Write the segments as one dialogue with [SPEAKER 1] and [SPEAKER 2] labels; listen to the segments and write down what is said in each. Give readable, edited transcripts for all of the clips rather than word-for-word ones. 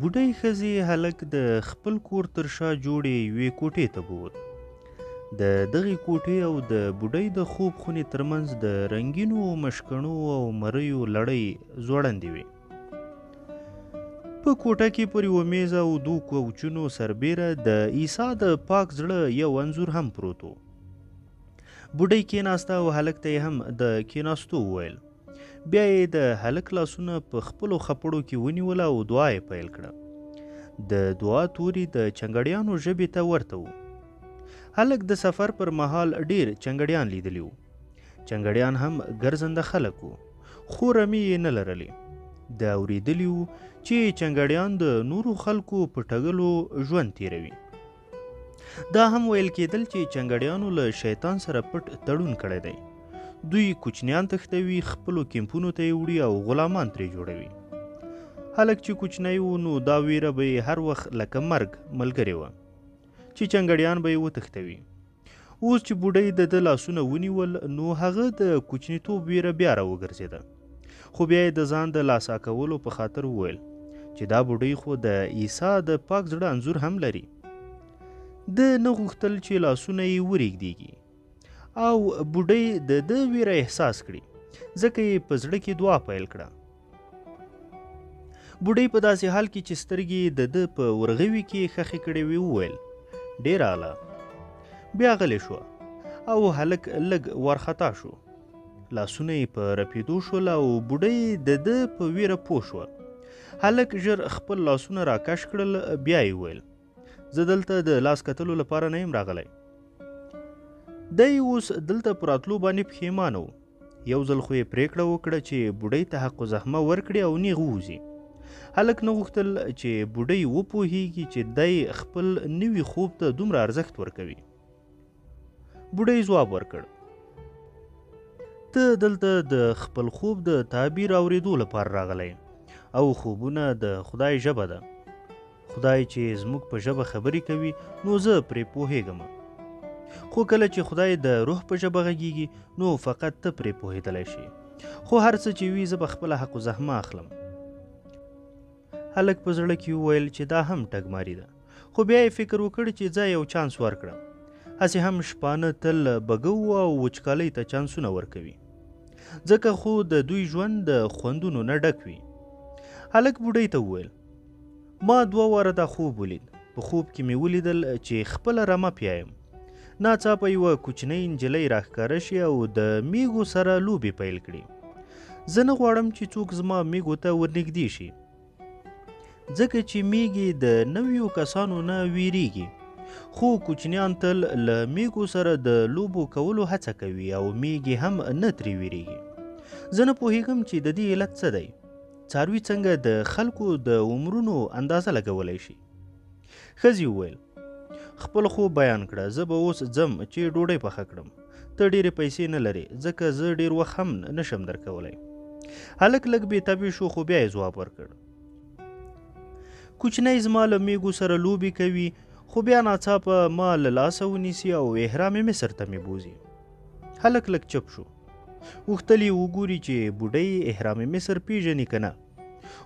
[SPEAKER 1] بوډۍ ښځې هلک د خپل کور تر شا جوړې یوې کوټې ته بوت. د دغې کوټې او د بوډۍ د خوب خونې ترمنځ د رنګینو مشکڼو او مریو لړۍ ځوړندې وې. په کوټه کې پر یوه میز او دوو کوچونو سربیره د عیسی د پاک زړه یو انځور هم پروت و. بوډۍ کېناسته او هلک ته یې هم د کېناستو وویل. بیا یې د هلک لاسونه په خپلو خپړو کې ونیول او دعا یې پیل کړه. د دعا توري د چنګړیانو ژبې ته ورته و. هلک د سفر پر مهال ډیر چنګړیان لیدلی وو. چنګړیان هم ګرځنده خلک وو، خو رمې یې نه لرلې. د اورېدلي وو چې چنګړیان د نورو خلکو په ټګلو ژوند تیروي. دا هم ویل کېدل چې چنګړیانو له شیطان سره پټ تړون کړی دی. دوی کوچنیان تښتوي، خپلو کیمپونو ته یې وړي او غلامان ترې جوړوي. هلک چې کوچنی و نو دا ویره به یې هر وخت لکه مرګ ملګرې وه چې چنګړیان به یې وتښتوي. اوس چې بوډۍ د ده لاسونه ونیول نو هغه د کوچنیتوب ویره بیا راوګرځېده. خو بیا یې د ځان د لاسا کولو په خاطر وویل چې دا بوډۍ خو د عیسی د پاک زړه انځور هم لري. ده نه غوښتل چې لاسونه یې ورېږدېږي او بوډۍ د ده ویره احساس کړي، ځکه یې په زړه کې دعا پیل کړه. بوډۍ په داسې حال کې چې سترګې د ده په ورغوي کې ښخې کړې وې وویل ډېر اعلی. بیا غلې شوه او هلک لږ وارخطا شو. لاسونه یې په رپېدو شول او بوډۍ د ده په ویره پوه شوه. هلک ژر خپل لاسونه راکش کړل. بیا یې وویل زه دلته د لاس کتلو لپاره نه یم راغلی. دی اوس دلته په راتلو باندې پښیمانه و. یو ځل خو یې پرېکړه وکړه چې بوډۍ ته حق الزحمه ورکړي او نیغ ووځي. هلک نه غوښتل چې بوډۍ وپوهیږي چې دی خپل نوي خوب ته دومره ارزښت ورکوي. بوډۍ ځواب ورکړ ته دلته د خپل خوب د تعبیر اورېدو لپاره راغلی او خوبونه د خدای ژبه ده. خدای چې زموږ په ژبه خبرې کوي نو زه پرې پوهیږم. خو کله چې خدای د روح په ژبه غږیږي نو فقط ته پرې پوهېدلی شي. خو هر څه چې وي زه به خپله حق الزحمه اخلم. هلک په زړه کې وویل چې دا هم ټګماري ده، خو بیا یې فکر وکړ چې ځه یو چانس ورکړم. هسې هم شپانه تل بګو او وچکالۍ ته چانسونه ورکوي، ځکه خو د دوی ژوند د خوندونو نه ډک وي. هلک بوډۍ ته وویل ما 2 واره دا خوب ولید. په خوب کې مې ولیدل چې خپله رمه پیایم. ناڅاپه یوه کوچنۍ نجلۍ راښکاره شي او د میږو سره لوبې پیل کړي. زه نه غواړم چې څوک زما میږو ته ورنږدې شي، ځکه چې میږې د نویو کسانو نه ویریږي. خو کوچنیان تل له میږو سره د لوبو کولو هڅه کوي او میږې هم نه ترې ویریږي. زه نه پوهیږم چې د دې علت څه دی. څاروي څنګه د خلکو د عمرونو اندازه لګولی شي؟ ښځې وویل خپل خوب بیان کړه. زه به اوس ځم چې ډوډۍ پخه کړم. ته ډېرې پیسې نه لرې، ځکه زه ډېر وخت هم نشم درکولی. هلک لږ بېطبع شو خو بیا یې ځواب ورکړ کوچنی زما له میږو سره لوبې کوي، خو بیا ناڅاپه ما له لاسه ونیسي او احرام مصر ته مې بوځي. هلک لږ چپ شو. غوښتل یې وګوري چې بوډۍ احرام مصر پیژني که نه،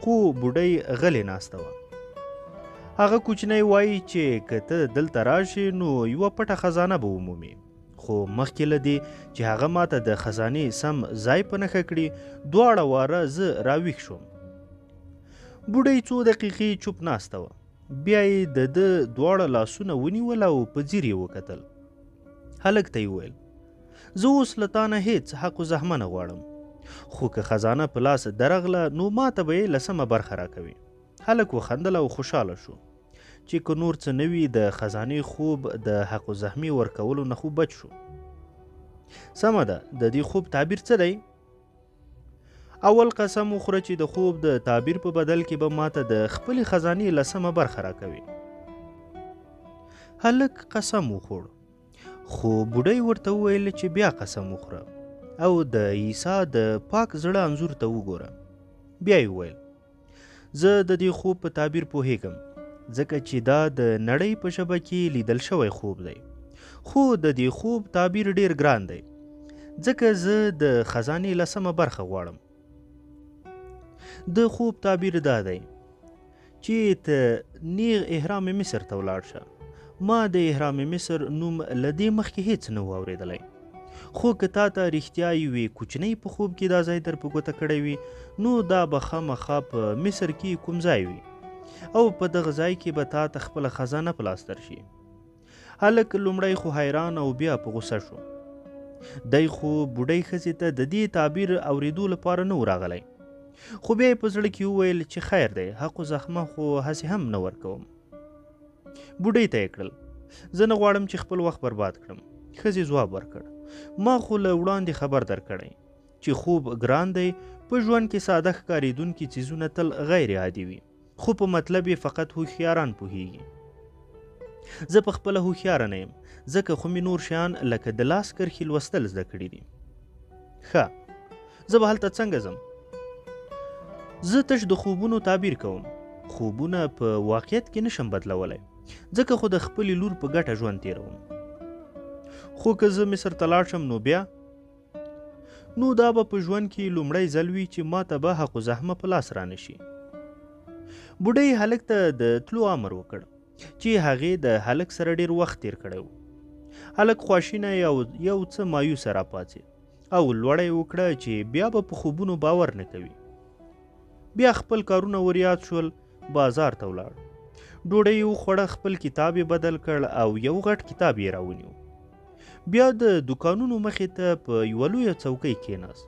[SPEAKER 1] خو بوډۍ غلې ناسته وه. هغه کوچنی وایي چې که ته دلته راشې نو یوه پټه خزانه به ومومې. خو مخکې له دې چې هغه ماته د خزانې سم ځای په نښه کړي 2 واره زه راویښ شوم. بوډۍ 2 دقیقې چوپ ناسته وه. بیا یې د ده 2 لاسونه ونیول او په ځیر یې وکتل. هلک ته یې وویل زه اوس له تا نه هېڅ حق الزحمه نه غواړم، خو که خزانه په لاس درغله نو ماته به یې 10مه برخه راکوي. هلک وخندل او خوشحاله شو چې که نور څه نه وي د خزانې خوب د حق الزحمې ورکولو نه خو بچ شو. سمه ده، د دې خوب تعبیر څه دی؟ اول قسم وخوره چې د خوب د تعبیر په بدل کې به ماته د خپلې خزانې 10مه برخه راکوي. هلک قسم وخوړ، خو بوډۍ ورته وویل چې بیا قسم وخوره او د عیسی د پاک زړه انځور ته وګوره. بیا یې وویل زه د دې خوب په تعبیر پوهیږم، ځکه چې دا د نړۍ په ژبه کې لیدل شوی خوب دی. خو د دې خوب تعبیر ډیر ګران دی، ځکه زه د خزانې 10مه برخه غواړم. د خوب تعبیر دا دی چې ته نیغ احرام مصر ته ولاړ شه. ما د احرام مصر نوم له دې مخکې هیڅ نه و اورېدلی، خو که تا ته رښتیا یوې کوچنۍ په خوب کې دا ځای در په ګوته کړی وي نو دا به خامخا په مصر کې کوم ځای وي او په دغه ځای کې به تا ته خپله خزانه په لاس درشي. هلک لومړی خو حیران او بیا په غوسه شو. دی خو بوډۍ ښځې ته د دې تعبیر اورېدو لپاره نه و راغلی، خو بیا یې په زړه کې وویل چې خیر دی، حق و زخمه خو هسې هم نه ورکوم. بوډۍ ته یې کړل، زه نه غواړم چې خپل وخت برباد کړم. ښځې ځواب ورکړ، ما خو له وړاندې خبر درکړی چې خوب ګران دی، په ژوند کې ساده ښکارېدونکي څیزونه تل غیر عادي وي، خو په مطلب یې فقط هوښیاران پوهیږي. زه په خپله هوښیاره نه یم، ځکه خو مې نور شیان لکه د لاس کرښې لوستل زده کړي دي. ښه، زه به هلته څنګه ځم؟ زه تش د خوبونو تعبیر کوم، خوبونه په واقعیت کې نشم بدلولی، ځکه خو د خپلې لور په ګټه ژوند تیروم. خو که زه مصر ته لاړ شم نو بیا؟ نو دا به په ژوند کې لومړی ځل وي چې ما ته به حق و زحمه په لاس رانشي. بوډۍ هلک ته د تلو امر وکړ چې هغې د هلک سره ډېر وخت تیر کړی و. هلک خواشینی او یو څه مایوسه راپاڅېد او لوړه یې وکړه چې بیا به په خوبونو باور نه کوي. بیا خپل کارونه ور یاد شول، بازار ته ولاړ، ډوډۍ یې وخوړه، خپل کتاب یې بدل کړ او یو غټ کتاب یې راونیو. بیا د دوکانونو مخې ته په یوه لویه څوکۍ کېناست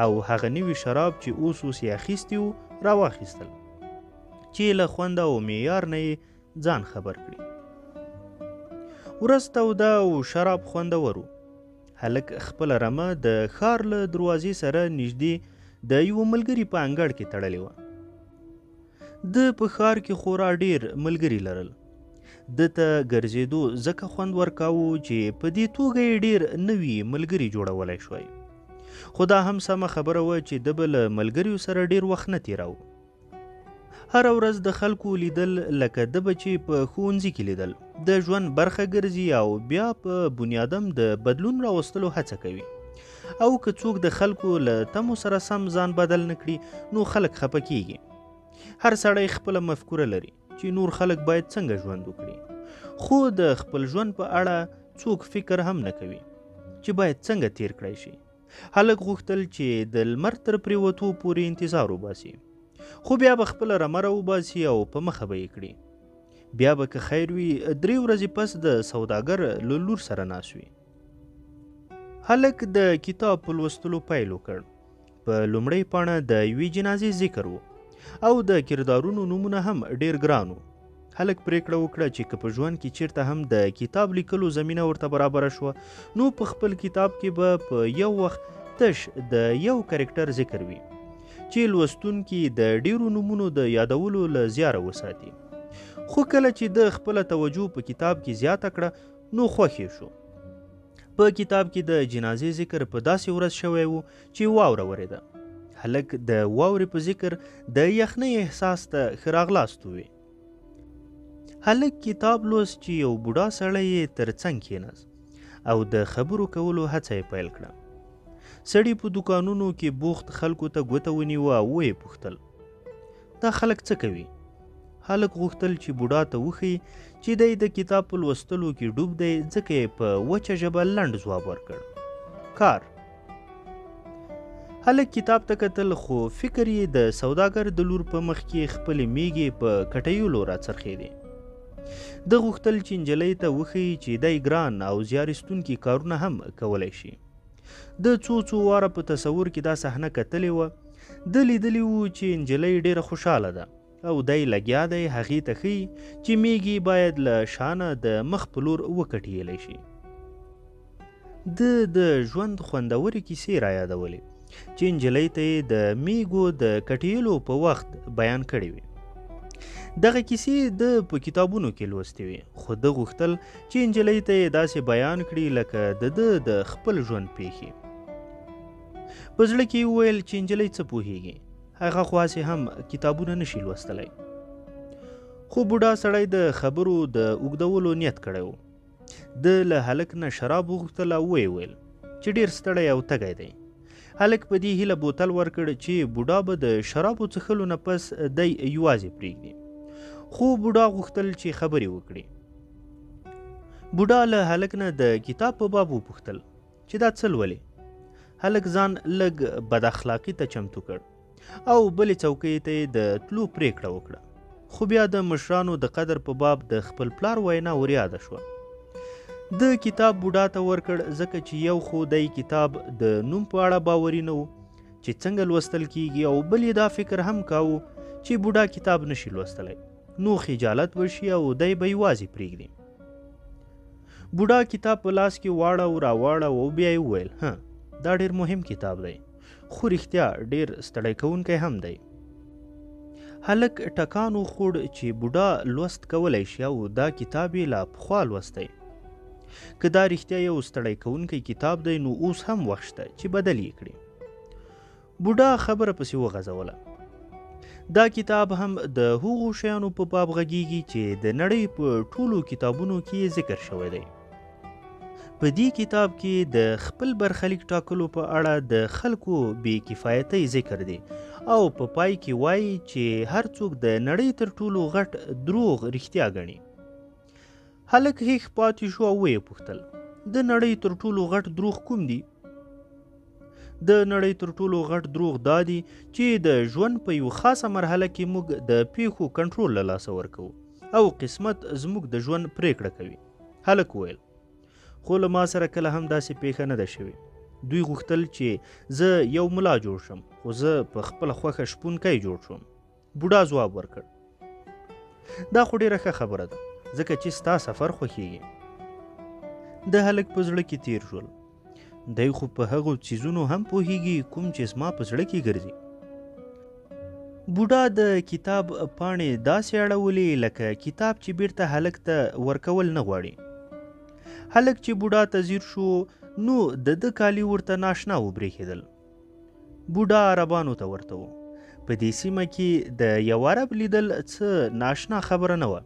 [SPEAKER 1] او هغه نوي شراب چې اوس یې اخیستي وو راواخیستل چې له خوند او معیار نه یې ځان خبر کړي. ورځ توده او شراب خوندور و. هلک خپله رمه د ښار له دروازې سره نږدې د یوه ملګري په انګړ کې تړلې وه. د په ښار کې خورا ډېر ملګري لرل. ده ته ګرځېدو ځکه خوند ورکاوه چې په دې توګه یې ډېر نوي ملګري جوړولی شوی. خو دا هم سمه خبره وه چې ده به له ملګریو سره ډېر وخت نه تېراوه. هره ورځ د خلکو لیدل لکه ده به چې په ښوونځي کې لیدل د ژوند برخه ګرځي او بیا په بنیادم د بدلون راوستلو هڅه کوي. او که څوک د خلکو له تمو سره سم ځان بدل نه کړي نو خلک خفه کیږي. هر سړی خپله مفکوره لري چې نور خلک باید څنګه ژوند وکړي، خو د خپل ژوند په اړه څوک فکر هم نه کوي چې باید څنګه تیر کړی شي. هلک غوښتل چې د لمر تر پرېوتو پورې انتظار وباسي، خو بیا به خپله رمه راوباسي او په مخه به یې کړي. بیا به که خیر وي 3 ورځې پس د سوداګر له لور سره ناست وي. هلک د کتاب په لوستلو پیل وکړ. په لومړۍ پاڼه د یوې جنازې ذکر و او د کردارونو نومونه هم ډېر ګران وو. هلک پرېکړه وکړه چې که په ژوند کې چیرته هم د کتاب لیکلو زمینه ورته برابره شوه نو په خپل کتاب کې به په یو وخت تش د یو کرکټر ذکر وي چې لوستونکي د ډیرو نومونو د یادولو له زیاره وساتي. خو کله چې د خپله توجه په کتاب کې زیاته کړه نو خوښ شو. په کتاب کې د جنازې ذکر په داسې ورځ شوی و چې واوره ورېده. هلک د واورې په ذکر د یخنۍ احساس ته ښه راغلاست ووی. هلک کتاب لوست چې یو بوډا سړی یې تر څنګ کېناست او د خبرو کولو هڅه یې پیل کړه. سړي په دوکانونو کې بوخت خلکو ته ګوته ونیوه او ویې پوښتل دا خلک څه کوي؟ هلک غوښتل چې بوډا ته وښیي چې دی د کتاب په لوستلو کې ډوب دی، ځکه یې په وچه ژبه لنډ ځواب ورکړ، کار. هلک کتاب ته کتل خو فکر یې د سوداګر د لور په مخ کې خپلې میږې په کټیولو راڅرخېدې. ده غوښتل چې نجلۍ ته وښیي چې دی ګران او زیارستونکي کارونه هم کولی شي. د څو واره په تصور کې دا صحنه کتلې وه. ده لیدلی و چې نجلۍ ډېره خوشحاله ده او دی لګیا دی هغې ته ښیي چې میږي باید له شانه د مخ په لور وکټیلی شي. ده د ژوند خوندورې کیسې را یادولې چې نجلۍ ته یې د میږو د کټیلو په وخت بیان کړې وي. دغه کیسې د په کتابونو کې لوستې وي، خو ده غوښتل چې نجلۍ ته یې داسې بیان کړي لکه د خپل ژوند پیښې. په زړه کې یې وویل چې نجلۍ څه پوهیږي، هغه خو هسې هم کتابونه نشي لوستلی. خو بوډا سړی د خبرو د اوږدولو نیت کړی و. ده له هلک نه شراب وغوښتل او ویې ویل چې ډېر ستړی او تږی دی. هلک په دې هیله بوتل ورکړ چې بوډا به د شرابو څښلو نه پس دی یوازې پرېږدي، خو بوډا غوښتل چې خبرې وکړي. بوډا له هلک نه د کتاب په باب وپوښتل چې دا څه لولې. هلک ځان لږ بد اخلاقي ته چمتو کړ او بلې څوکۍ ته یې د تلو پرېکړه وکړه. خو بیا د مشرانو د قدر په باب د خپل پلار وینا وریاده شوه. د کتاب بوډا ته ورکړ ځکه چې یو خو دی کتاب د نوم په اړه باوري نه و چې څنګه لوستل کیږي، او بل یې دا فکر هم کاوه چې بوډا کتاب نشي لوستلی نو خجالت وشي او دی به یوازې پرېږدي. بوډا کتاب په لاس کې واړه راواړه او بیا یې وویل دا ډېر مهم کتاب دی خو رښتیا ډېر ستړی کوونکی هم دی. هلک ټکان وخوړ چې بوډا لوست کولی شي او دا کتاب یې لا پخوا لوستی. که دا رښتیا یو ستړی کوونکی کتاب دی نو اوس هم وخت شته چې بدل یې کړي. بوډا خبره پسې وغځوله. دا کتاب هم د هغو شیانو په باب غږیږي چې د نړۍ په ټولو کتابونو کې ذکر شوی دی. په دې کتاب کې د خپل برخلیک ټاکلو په اړه د خلکو بې کفایتۍ ذکر دی او په پای کې وایي چې هر څوک د نړۍ تر ټولو غټ دروغ رښتیا ګڼي. هلک هیښ پاتې شو او ویې پوښتل د نړۍ تر ټولو غټ دروغ کوم دي؟ د نړۍ تر ټولو غټ دروغ دا دي چې د ژوند په یو خاصه مرحله کې موږ د پیښو کنټرول له لاسه ورکوو او قسمت زموږ د ژوند پریکړه کوي. هلک وویل خو له ما سره کله هم داسې پیښه نه ده شوې. دوی غوښتل چې زه یو ملا جوړ شم خو زه په خپله خوښه شپونکی جوړ شوم. بوډا ځواب ورکړ دا خو ډېره ښه خبره ده ځکه چې ستا سفر خوښیږي. د هلک په زړه کې تیر شول. دی خو په هغو څیزونو هم پوهیږي کوم چې زما په زړه کې ګرځي. بوډا د کتاب پاڼې داسې اړولې لکه کتاب چې بیرته هلک ته ورکول نه غواړي. هلک چې بوډا ته ځیر شو نو د ده کالي ورته ناشنا وبرېښېدل. بوډا عربانو ته ورته و. په دې سیمه کې د یو عرب لیدل څه ناشنا خبره نه وه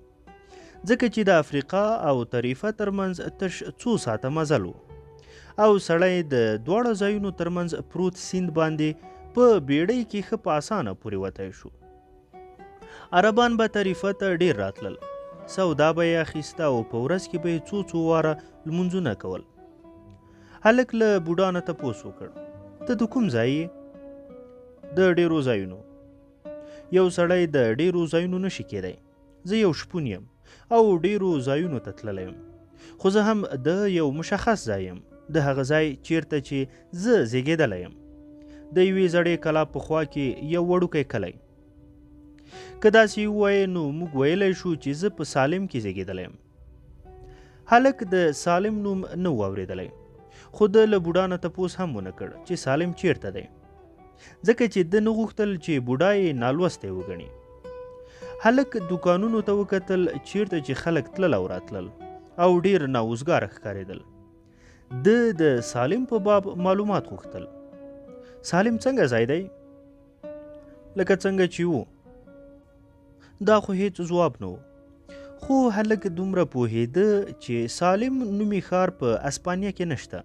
[SPEAKER 1] ځکه چې د افریقا او طریفه ترمنځ تش څو ساعته مزل و او سړی د دواړو ځایونو ترمنځ پروت سیند باندې په بیړۍ کې ښه په اسانه پورې وتی شو. عربان به طریفه ته ډېر راتلل. سودا به یې اخیسته او په ورځ کې به یې څو واره لمونځونه کول. هلک له بوډا نه تپوس وکړ ته د کوم ځای یې؟ د ډېرو ځایونو. یو سړی د ډېرو ځایونو نشي کېدی. زه یو شپون یم او ډېرو ځایونو ته تللی یم خو زه هم د یو مشخص ځای یم، د هغه ځای چیرته چې زه زیږېدلی یم. د یوې زړې کلا په خوا کې یو وړوکی کلی. که داسې ووایې نو موږ ویلی شو چې زه په سالم کې زیږېدلی یم. هلک د سالم نوم نه و اورېدلی خو ده له بوډا نه تپوس هم ونه کړ چې سالم چیرته دی ځکه چې ده نه غوښتل چې بوډا یې نالوستی وګڼي. هلک دوکانونو ته وکتل چیرته چې خلک تلل او راتلل او ډېر ناوزګاره ښکارېدل. ده د سالم په باب معلومات غوښتل. سالم څنګه ځای دی؟ لکه څنګه چې و. دا خو هیڅ ځواب نه و. خو هلک دومره پوهېده چې سالم نومي ښار په اسپانیا کې نشته.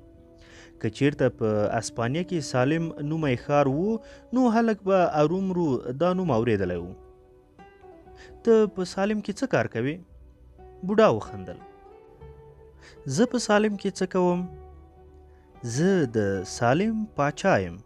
[SPEAKER 1] که چیرته په اسپانیا کې سالم نومی ښار و نو هلک به ارومرو دا نوم اورېدلی و. ته په سالم کې څه کار کوې؟ بوډا وخندل. زه په سالم کې څه کوم؟ زه د سالم پاچا یم.